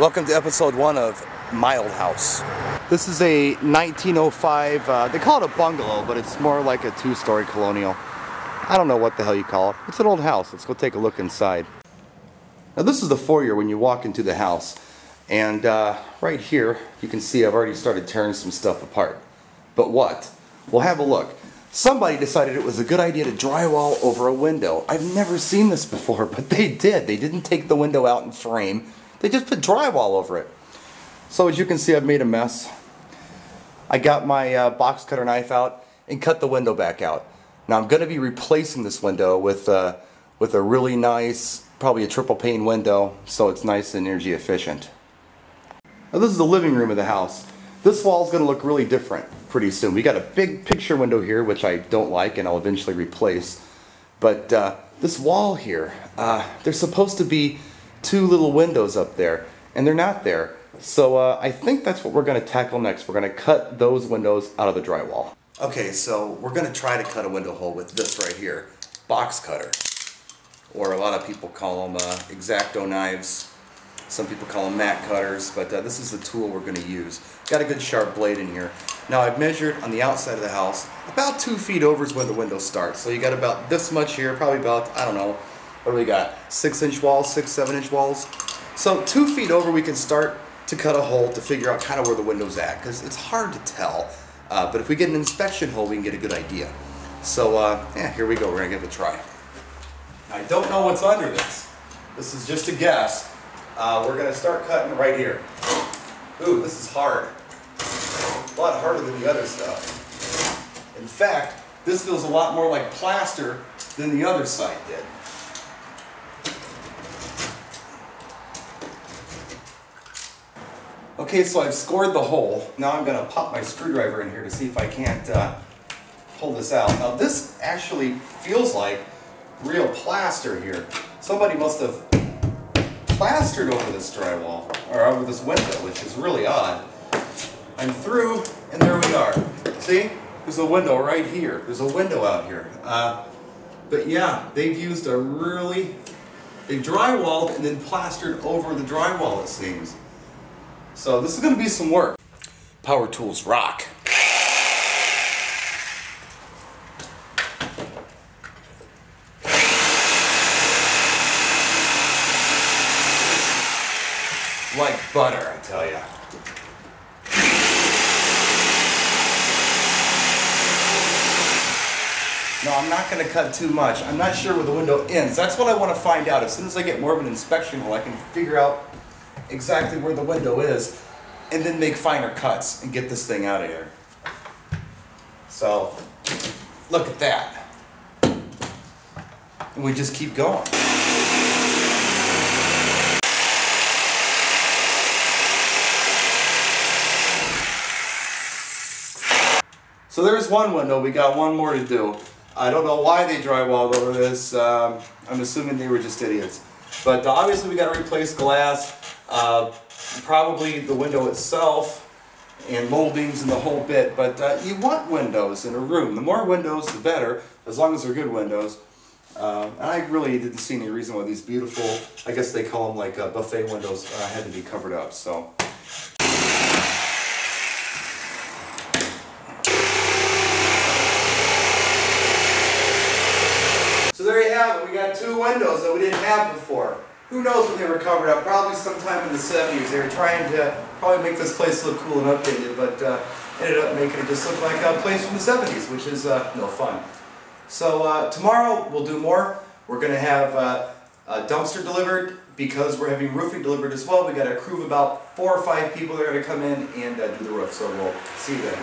Welcome to episode 1 of My Old House. This is a 1905, they call it a bungalow, but it's more like a two-story colonial. I don't know what the hell you call it. It's an old house. Let's go take a look inside. Now this is the foyer when you walk into the house. And right here, you can see I've already started tearing some stuff apart. But what? Well, have a look. Somebody decided it was a good idea to drywall over a window. I've never seen this before, but they did. They didn't take the window out and frame. They just put drywall over it. So as you can see, I've made a mess. I got my box cutter knife out and cut the window back out. Now I'm going to be replacing this window with a really nice, probably a triple pane window, so it's nice and energy efficient. Now this is the living room of the house. This wall is going to look really different pretty soon. We got a big picture window here, which I don't like and I'll eventually replace. But this wall here, there's supposed to be 2 little windows up there, and they're not there. So I think that's what we're going to tackle next. We're going to cut those windows out of the drywall. Okay, so we're going to try to cut a window hole with this right here, box cutter. Or a lot of people call them X-Acto knives. Some people call them mat cutters, but this is the tool we're going to use. Got a good sharp blade in here. Now I've measured on the outside of the house, about 2 feet over is where the window starts. So you got about this much here, probably about, I don't know, what do we got? 6-inch walls, 7-inch walls. So 2 feet over we can start to cut a hole to figure out kind of where the window's at, because it's hard to tell. But if we get an inspection hole, we can get a good idea. So yeah, here we go. We're gonna give it a try. I don't know what's under this. This is just a guess. We're gonna start cutting right here. Ooh, this is hard. A lot harder than the other stuff. In fact, this feels a lot more like plaster than the other side did. Okay, so I've scored the hole. Now I'm going to pop my screwdriver in here to see if I can't pull this out. Now this actually feels like real plaster here. Somebody must have plastered over this drywall, or over this window, which is really odd. I'm through, and there we are. See? There's a window right here. There's a window out here. But yeah, they've used they've drywalled and then plastered over the drywall, it seems. So this is going to be some work. Power tools rock. Like butter, I tell ya. No, I'm not going to cut too much. I'm not sure where the window ends. That's what I want to find out. As soon as I get more of an inspection hole, I can figure out exactly where the window is and then make finer cuts and get this thing out of here. So, look at that. And we just keep going. So there's one window. We got one more to do. I don't know why they drywalled over this. I'm assuming they were just idiots. But obviously we got to replace glass. Probably the window itself and moldings and the whole bit, but you want windows in a room. The more windows, the better, as long as they're good windows. And I really didn't see any reason why these beautiful, I guess they call them like buffet windows, had to be covered up. So. So there you have it. We got 2 windows that we didn't have before. Who knows when they were covered up? Probably sometime in the 70s. They were trying to probably make this place look cool and updated, but ended up making it just look like a place from the 70s, which is no fun. So tomorrow we'll do more. We're going to have a dumpster delivered because we're having roofing delivered as well. We got a crew of about 4 or 5 people that are going to come in and do the roof. So we'll see you then.